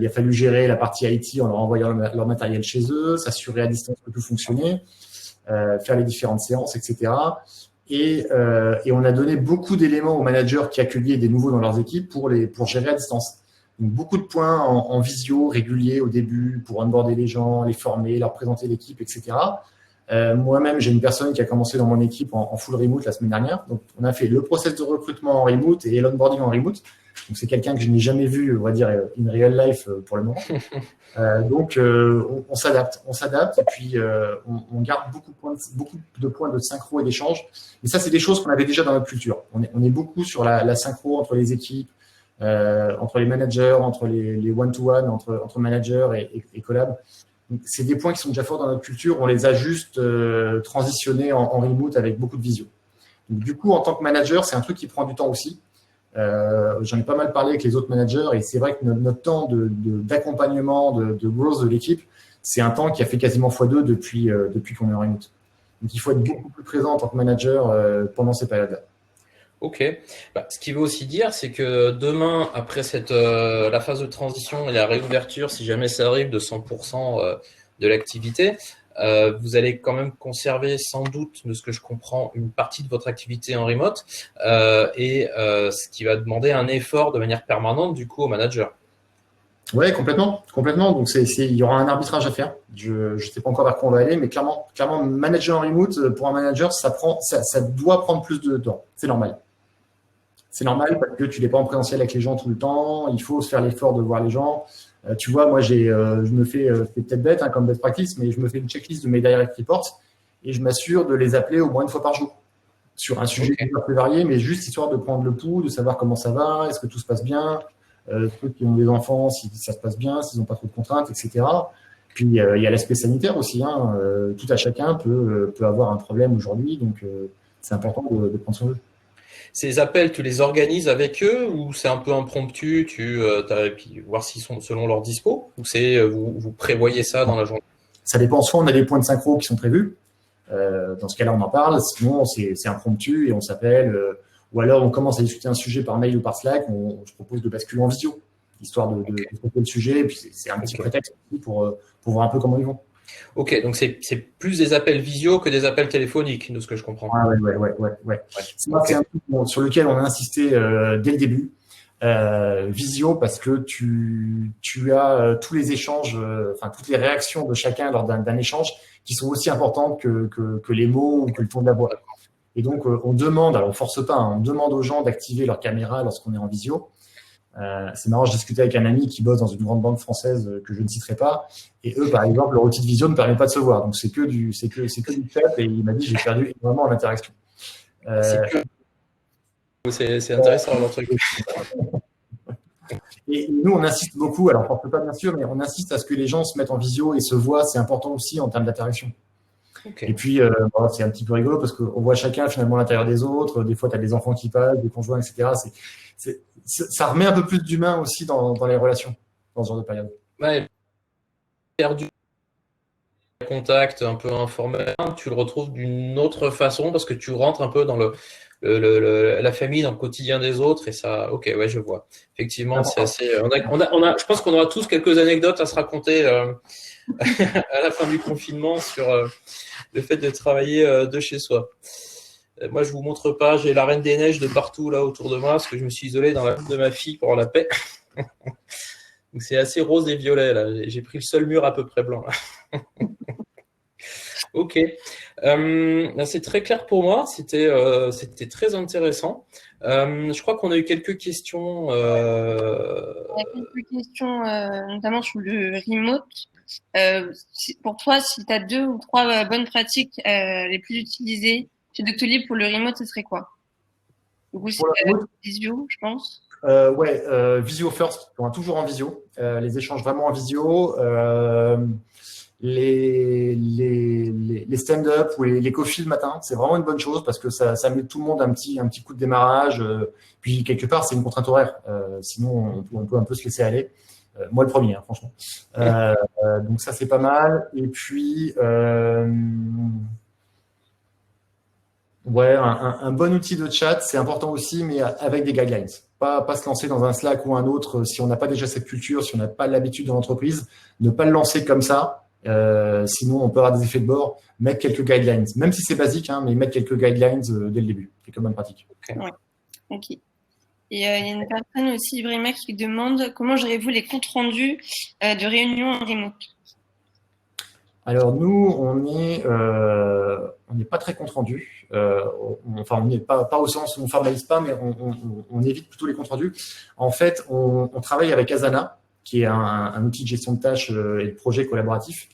a fallu gérer la partie IT en leur envoyant leur matériel chez eux, s'assurer à distance que tout fonctionnait, faire les différentes séances, etc. Et on a donné beaucoup d'éléments aux managers qui accueillaient des nouveaux dans leurs équipes pour gérer à distance. Donc, beaucoup de points en visio réguliers au début pour onboarder les gens, les former, leur présenter l'équipe, etc. Moi-même, j'ai une personne qui a commencé dans mon équipe en full remote la semaine dernière. Donc, on a fait le process de recrutement en remote et l'onboarding en remote. Donc, c'est quelqu'un que je n'ai jamais vu, on va dire, in real life pour le moment. Donc, on s'adapte et puis on garde beaucoup de points de synchro et d'échange. Et ça, c'est des choses qu'on avait déjà dans notre culture. On est beaucoup sur la synchro entre les équipes, entre les managers, entre les one-to-one, entre managers et collab. Donc, c'est des points qui sont déjà forts dans notre culture. On les a juste transitionnés en remote avec beaucoup de visio. Donc, du coup, en tant que manager, c'est un truc qui prend du temps aussi. J'en ai pas mal parlé avec les autres managers et c'est vrai que notre temps d'accompagnement, de growth de l'équipe, c'est un temps qui a fait quasiment x2 depuis qu'on est en remote. Donc, il faut être beaucoup plus présent en tant que manager pendant ces périodes-là. Ok. Ce qui veut aussi dire, c'est que demain, après la phase de transition et la réouverture, si jamais ça arrive de 100% de l'activité, vous allez quand même conserver sans doute, de ce que je comprends, une partie de votre activité en remote ce qui va demander un effort de manière permanente du coup au manager. Ouais, complètement. Donc il y aura un arbitrage à faire. Je sais pas encore vers quoi on va aller, mais clairement, manager en remote pour un manager, ça doit prendre plus de temps. C'est normal. C'est normal parce que tu n'es pas en présentiel avec les gens tout le temps. Il faut se faire l'effort de voir les gens. Tu vois, moi, je me fais, c'est peut-être bête comme best practice, mais je me fais une checklist de mes direct reports et je m'assure de les appeler au moins une fois par jour sur un sujet un peu varié, mais juste histoire de prendre le pouls, de savoir comment ça va, est-ce que tout se passe bien, ceux qui ont des enfants, si ça se passe bien, s'ils n'ont pas trop de contraintes, etc. Puis il y a l'aspect sanitaire aussi. Tout à chacun peut avoir un problème aujourd'hui, donc c'est important de prendre soin d'eux. Ces appels, tu les organises avec eux ou c'est un peu impromptu, puis voir s'ils sont selon leur dispo, ou vous prévoyez ça dans la journée? Ça dépend. Soit on a des points de synchro qui sont prévus. Dans ce cas-là, on en parle. Sinon, c'est impromptu et on s'appelle. Ou alors, on commence à discuter un sujet par mail ou par Slack. Je propose de basculer en visio, histoire de traiter le sujet. Et puis, c'est un petit prétexte pour voir un peu comment ils vont. Ok, donc c'est plus des appels visio que des appels téléphoniques, de ce que je comprends. Ouais. C'est un truc sur lequel on a insisté dès le début. Visio, parce que tu as tous les échanges, toutes les réactions de chacun lors d'un échange qui sont aussi importantes que les mots ou que le ton de la voix. Et donc, on demande, alors on force pas, on demande aux gens d'activer leur caméra lorsqu'on est en visio. C'est marrant, je discutais avec un ami qui bosse dans une grande banque française que je ne citerai pas, et eux, par exemple, leur outil de visio ne permet pas de se voir, donc c'est que du chat, et il m'a dit j'ai perdu énormément l'interaction. C'est intéressant leur truc. Et nous, on insiste beaucoup, alors on ne porte pas bien sûr, mais on insiste à ce que les gens se mettent en visio et se voient, c'est important aussi en termes d'interaction. Okay. Et puis, c'est un petit peu rigolo parce qu'on voit chacun finalement l'intérieur des autres. Des fois, tu as des enfants qui passent, des conjoints, etc. Ça remet un peu plus d'humain aussi dans les relations, dans ce genre de période. Ouais, perdu contact un peu informel, tu le retrouves d'une autre façon parce que tu rentres un peu dans la famille, dans le quotidien des autres et ça, ok, ouais, je vois. Effectivement, c'est assez. Je pense qu'on aura tous quelques anecdotes à se raconter à la fin du confinement sur le fait de travailler de chez soi. Moi, je vous montre pas, j'ai la Reine des Neiges de partout là autour de moi parce que je me suis isolé dans la chambre de ma fille pour la paix. Donc c'est assez rose et violet là. J'ai pris le seul mur à peu près blanc là. Ok, c'est très clair pour moi. C'était très intéressant. Je crois qu'on a eu quelques questions. Il y a quelques questions, notamment sur le remote. Pour toi, si tu as 2 ou 3 bonnes pratiques les plus utilisées chez Doctolib pour le remote, ce serait quoi? Du coup, c'est visio, je pense. Visio first, toujours en visio. Les échanges vraiment en visio. Les stand-up ou les coffees le matin, c'est vraiment une bonne chose parce que ça met tout le monde un petit coup de démarrage. Puis quelque part, c'est une contrainte horaire. Sinon, on peut un peu se laisser aller. Moi, le premier, franchement. Donc ça, c'est pas mal. Et puis, un bon outil de chat, c'est important aussi, mais avec des guidelines. Pas se lancer dans un Slack ou un autre si on n'a pas déjà cette culture, si on n'a pas l'habitude dans l'entreprise, ne pas le lancer comme ça. Sinon, on peut avoir des effets de bord. Mettre quelques guidelines, même si c'est basique, mais mettre quelques guidelines dès le début. C'est comme bonne pratique. Okay. Ouais. Ok. Et il y a une personne aussi, Ibrahima, qui demande comment gérez-vous les comptes rendus de réunions en remote? Alors nous, on n'est pas très compte rendu. On n'est pas au sens où on formalise pas, mais on évite plutôt les comptes rendus. En fait, on travaille avec Asana, qui est un outil de gestion de tâches et de projets collaboratifs.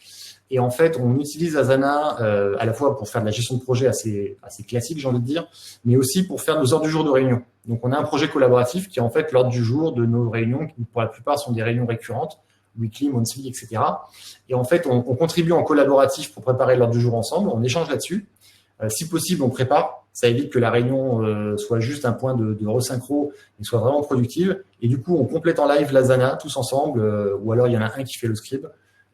Et en fait, on utilise Asana à la fois pour faire de la gestion de projet assez classique, j'ai envie de dire, mais aussi pour faire nos heures du jour de réunion. Donc, on a un projet collaboratif qui est en fait l'ordre du jour de nos réunions, qui pour la plupart sont des réunions récurrentes, weekly, monthly, etc. Et en fait, on contribue en collaboratif pour préparer l'ordre du jour ensemble, on échange là-dessus. Si possible, on prépare. Ça évite que la réunion soit juste un point de resynchro et soit vraiment productive. Et du coup, on complète en live l'Asana tous ensemble, ou alors il y en a un qui fait le scribe,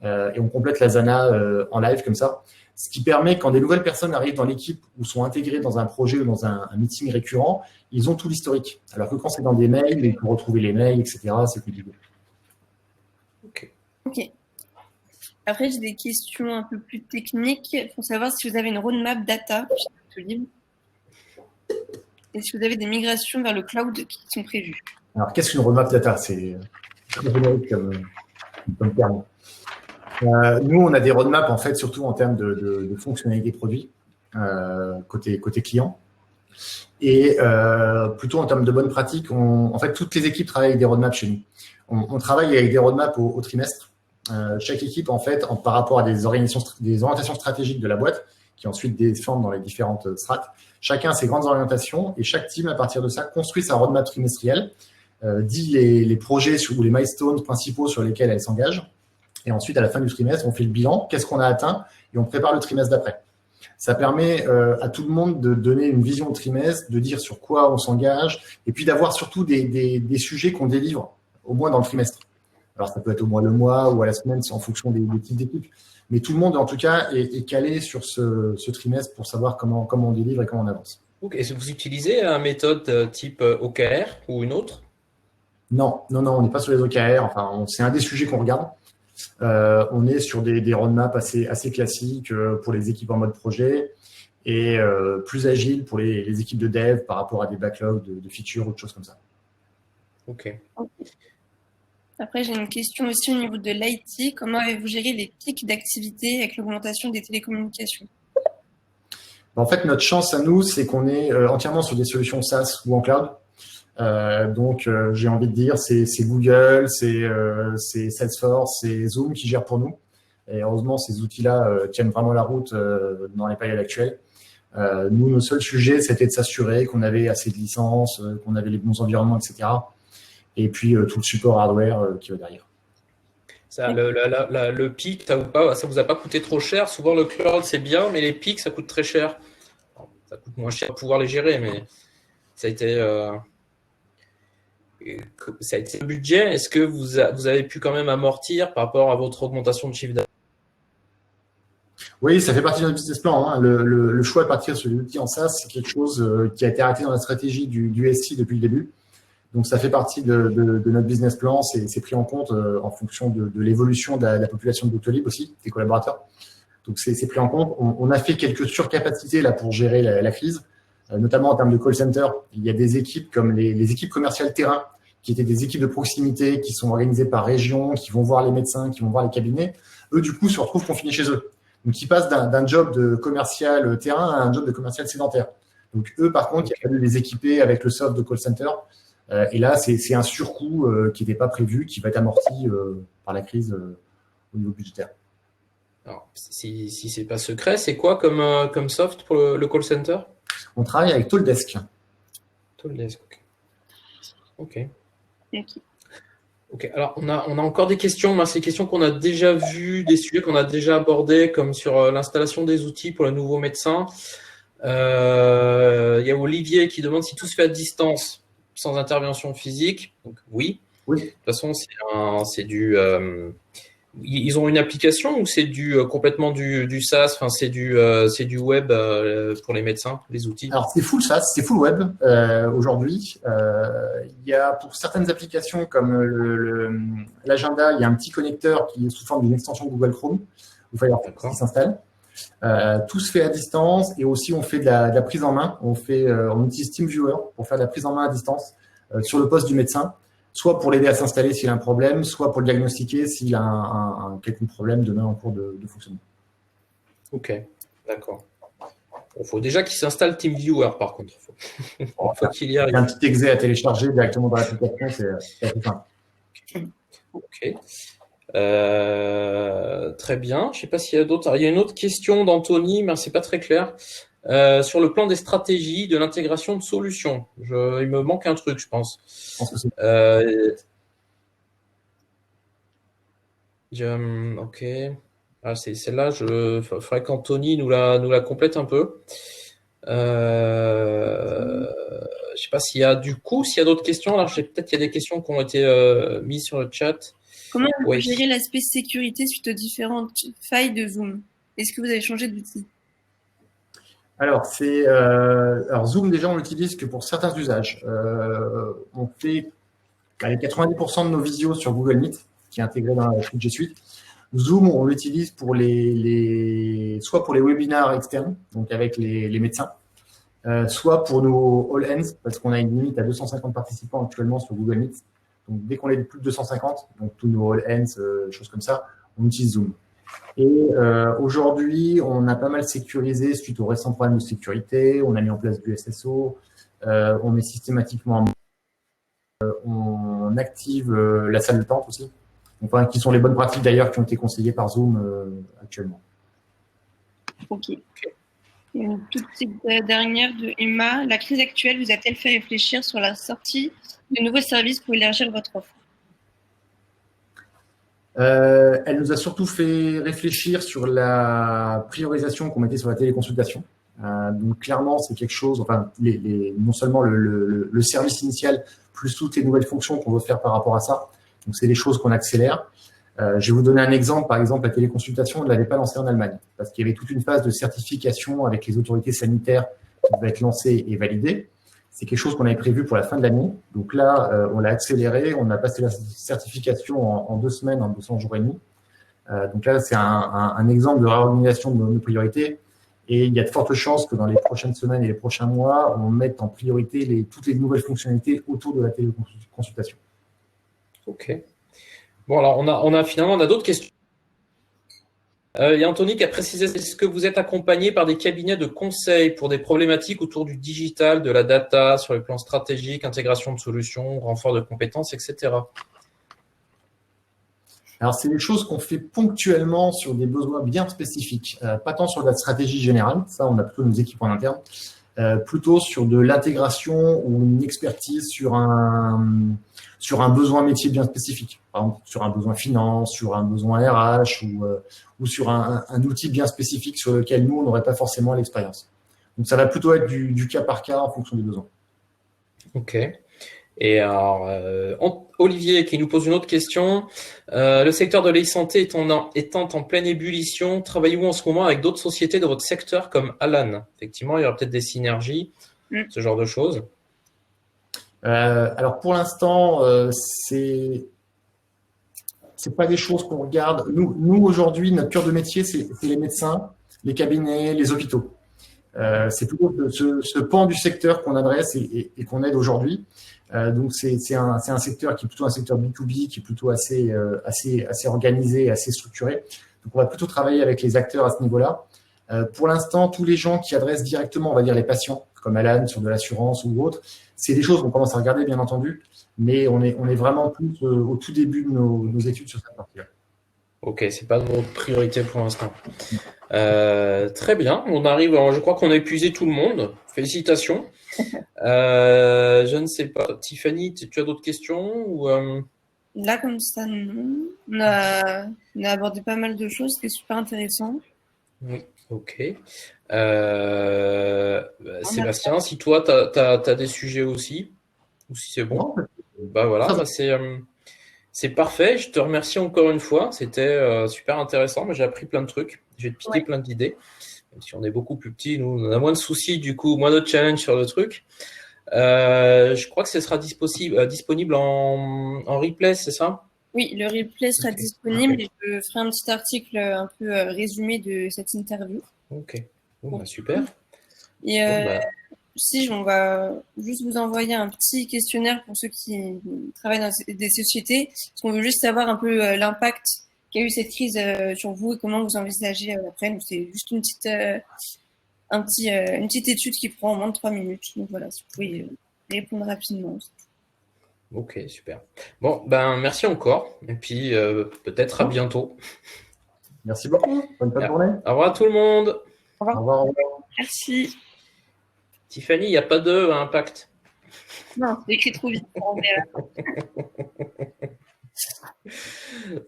et on complète l'Asana en live comme ça. Ce qui permet, quand des nouvelles personnes arrivent dans l'équipe ou sont intégrées dans un projet ou dans un meeting récurrent, ils ont tout l'historique. Alors que quand c'est dans des mails, ils peuvent retrouver les mails, etc., c'est plus difficile. Ok. Après, j'ai des questions un peu plus techniques pour savoir si vous avez une roadmap data chez Doctolib et si vous avez des migrations vers le cloud qui sont prévues. Alors, qu'est-ce qu'une roadmap data? C'est très générique comme terme. Nous, on a des roadmaps, en fait, surtout en termes de fonctionnalité produit, côté client. Et plutôt en termes de bonnes pratiques, en fait, toutes les équipes travaillent avec des roadmaps chez nous. On travaille avec des roadmaps au trimestre. Chaque équipe, en fait, par rapport à des orientations stratégiques de la boîte, qui ensuite déforment dans les différentes strates, chacun a ses grandes orientations et chaque team, à partir de ça, construit sa roadmap trimestrielle, dit les projets ou les milestones principaux sur lesquels elle s'engage. Et ensuite, à la fin du trimestre, on fait le bilan, qu'est-ce qu'on a atteint, et on prépare le trimestre d'après. Ça permet à tout le monde de donner une vision au trimestre, de dire sur quoi on s'engage, et puis d'avoir surtout des sujets qu'on délivre, au moins dans le trimestre. Alors, ça peut être au moins le mois ou à la semaine, c'est en fonction des types d'équipes. Mais tout le monde, en tout cas, est calé sur ce trimestre pour savoir comment on délivre et comment on avance. Okay. Est-ce que vous utilisez une méthode type OKR ou une autre? Non, on n'est pas sur les OKR. Enfin, c'est un des sujets qu'on regarde. On est sur des roadmaps assez classiques pour les équipes en mode projet et plus agiles pour les équipes de dev par rapport à des backlogs de features ou de choses comme ça. Ok. Après, j'ai une question aussi au niveau de l'IT. Comment avez-vous géré les pics d'activité avec l'augmentation des télécommunications? En fait, notre chance à nous, c'est qu'on est entièrement sur des solutions SaaS ou en cloud. Donc, j'ai envie de dire, c'est Google, c'est Salesforce, c'est Zoom qui gèrent pour nous. Et heureusement, ces outils-là tiennent vraiment la route dans les périodes actuelles. Nous, nos seuls sujets, c'était de s'assurer qu'on avait assez de licences, qu'on avait les bons environnements, etc. Et puis, tout le support hardware qui va derrière. Ça, le pic, ça vous a pas coûté trop cher? Souvent, le cloud, c'est bien, mais les pics, ça coûte très cher. Ça coûte moins cher pour pouvoir les gérer, mais ça a été le budget. Est-ce que vous avez pu quand même amortir par rapport à votre augmentation de chiffre d'affaires? Oui, ça fait partie de notre business plan. Hein. Le choix de partir sur des outils en SaaS, c'est quelque chose qui a été arrêté dans la stratégie du SI depuis le début. Donc, ça fait partie de notre business plan. C'est pris en compte en fonction de l'évolution de la population de Doctolib aussi, des collaborateurs. Donc, c'est pris en compte. On a fait quelques surcapacités là pour gérer la crise, notamment en termes de call center. Il y a des équipes comme les équipes commerciales terrain, qui étaient des équipes de proximité, qui sont organisées par région, qui vont voir les médecins, qui vont voir les cabinets. Eux, du coup, se retrouvent confinés chez eux. Donc, ils passent d'un job de commercial terrain à un job de commercial sédentaire. Donc, eux, par contre, il a fallu les équiper avec le soft de call center. Et là, c'est un surcoût qui n'était pas prévu, qui va être amorti par la crise au niveau budgétaire. Alors, si c'est pas secret, c'est quoi comme soft pour le call center? On travaille avec Talkdesk. Talkdesk, ok. Ok. Alors, on a encore des questions. C'est des questions qu'on a déjà vues, des sujets qu'on a déjà abordés, comme sur l'installation des outils pour les nouveaux médecins. Il y a Olivier qui demande si tout se fait à distance, sans intervention physique. Donc, oui. De toute façon, c'est du. Ils ont une application ou c'est complètement du SaaS? Enfin, c'est du web pour les médecins, les outils. Alors, c'est full SaaS, c'est full web aujourd'hui. Il y a pour certaines applications comme l'agenda, il y a un petit connecteur qui est sous forme d'une extension Google Chrome ou Firefox qui s'installe. Tout se fait à distance et aussi on fait de la prise en main. On utilise TeamViewer pour faire de la prise en main à distance sur le poste du médecin, soit pour l'aider à s'installer s'il a un problème, soit pour le diagnostiquer s'il a quelconque problème demain en cours de fonctionnement. Ok, d'accord. Il faut déjà qu'il s'installe TeamViewer par contre. Faut qu'il y arrive. Il y a un petit exe à télécharger directement dans l'application, c'est assez simple. Ok. Très bien. Je ne sais pas s'il y a d'autres. Il y a une autre question d'Anthony, mais c'est pas très clair. Sur le plan des stratégies de l'intégration de solutions. Il me manque un truc, je pense. Ok. Ah, c'est celle-là. Il faudrait qu'Anthony nous la complète un peu. Je sais pas s'il y a d'autres questions. Alors, peut-être qu'il y a des questions qui ont été mises sur le chat. Comment vous gérez l'aspect sécurité suite aux différentes failles de Zoom? Est-ce que vous avez changé d'outil? Alors, Zoom, déjà, on l'utilise que pour certains usages. On fait 90% de nos visios sur Google Meet, qui est intégré dans la suite G Suite. Zoom, on l'utilise pour soit pour les webinars externes, donc avec les médecins, soit pour nos all hands, parce qu'on a une limite à 250 participants actuellement sur Google Meet. Donc, dès qu'on est de plus de 250, donc tous nos all hands, choses comme ça, on utilise Zoom. Et aujourd'hui, on a pas mal sécurisé suite aux récents problèmes de sécurité. On a mis en place du SSO. On met systématiquement, on active la salle de tente aussi. Enfin, qui sont les bonnes pratiques d'ailleurs qui ont été conseillées par Zoom actuellement. Ok. Et une toute petite dernière de Emma. La crise actuelle vous a-t-elle fait réfléchir sur la sortie de nouveaux services pour élargir votre offre? Elle nous a surtout fait réfléchir sur la priorisation qu'on mettait sur la téléconsultation. Donc clairement, c'est quelque chose, enfin, non seulement le service initial, plus toutes les nouvelles fonctions qu'on veut faire par rapport à ça. Donc c'est des choses qu'on accélère. Je vais vous donner un exemple. Par exemple, la téléconsultation, on ne l'avait pas lancée en Allemagne parce qu'il y avait toute une phase de certification avec les autorités sanitaires qui devait être lancée et validée. C'est quelque chose qu'on avait prévu pour la fin de l'année. Donc là, on l'a accéléré. On a passé la certification en 2 semaines, en 200 jours et demi. Donc là, c'est un exemple de réorganisation de nos priorités. Et il y a de fortes chances que dans les prochaines semaines et les prochains mois, on mette en priorité toutes les nouvelles fonctionnalités autour de la téléconsultation. Ok. Bon, alors on a d'autres questions. Il y a Anthony qui a précisé, est-ce que vous êtes accompagné par des cabinets de conseil pour des problématiques autour du digital, de la data, sur le plan stratégique, intégration de solutions, renfort de compétences, etc. Alors, c'est des choses qu'on fait ponctuellement sur des besoins bien spécifiques, pas tant sur la stratégie générale, ça on a plutôt nos équipes en interne, plutôt sur de l'intégration ou une expertise sur un besoin métier bien spécifique. Par exemple, sur un besoin finance, sur un besoin RH ou sur un outil bien spécifique sur lequel nous, on n'aurait pas forcément l'expérience. Donc, ça va plutôt être du cas par cas en fonction des besoins. Ok. Et alors, Olivier qui nous pose une autre question. Le secteur de l'e-santé étant en pleine ébullition, travaillez-vous en ce moment avec d'autres sociétés de votre secteur comme Alan? Effectivement, il y aura peut-être des synergies, ce genre de choses. Alors pour l'instant, c'est pas des choses qu'on regarde. Nous aujourd'hui, notre cœur de métier, c'est les médecins, les cabinets, les hôpitaux. C'est plutôt ce pan du secteur qu'on adresse et qu'on aide aujourd'hui. Donc c'est un secteur qui est plutôt un secteur B2B, qui est plutôt assez organisé, assez structuré. Donc on va plutôt travailler avec les acteurs à ce niveau-là. Pour l'instant, tous les gens qui adressent directement, on va dire les patients, comme Alan sur de l'assurance ou autre, c'est des choses qu'on commence à regarder, bien entendu, mais on est vraiment plus au tout début de nos études sur cette partie-là. Ok, c'est pas votre priorité pour l'instant. Très bien, on arrive. Alors, je crois qu'on a épuisé tout le monde. Félicitations. Je ne sais pas, Tiffany, tu as d'autres questions ou Là, comme ça, non. On a abordé pas mal de choses, ce super intéressant. Oui, ok. Sébastien, si toi, tu as des sujets aussi, ou si c'est bon, bah voilà, c'est parfait. Je te remercie encore une fois. C'était super intéressant. J'ai appris plein de trucs. J'ai piqué plein d'idées. Même si on est beaucoup plus petit, nous, on a moins de soucis, du coup, moins de challenge sur le truc. Je crois que ce sera disponible en replay, c'est ça? Oui, le replay sera disponible et je ferai un petit article un peu résumé de cette interview. Ok, bon, bah, super. Et si on va juste vous envoyer un petit questionnaire pour ceux qui travaillent dans des sociétés, parce qu'on veut juste savoir un peu l'impact qu'a eu cette crise sur vous et comment vous envisagez après. Donc c'est juste une petite étude qui prend moins de 3 minutes. Donc voilà, si vous pouvez répondre rapidement. Ok, super. Bon, ben merci encore. Et puis peut-être à bientôt. Merci beaucoup. Bonne fin de journée. Au revoir à tout le monde. Au revoir. Au revoir. Merci. Tiffany, il n'y a pas de impact. Non, c'est écrit trop vite.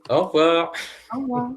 Au revoir. Au revoir.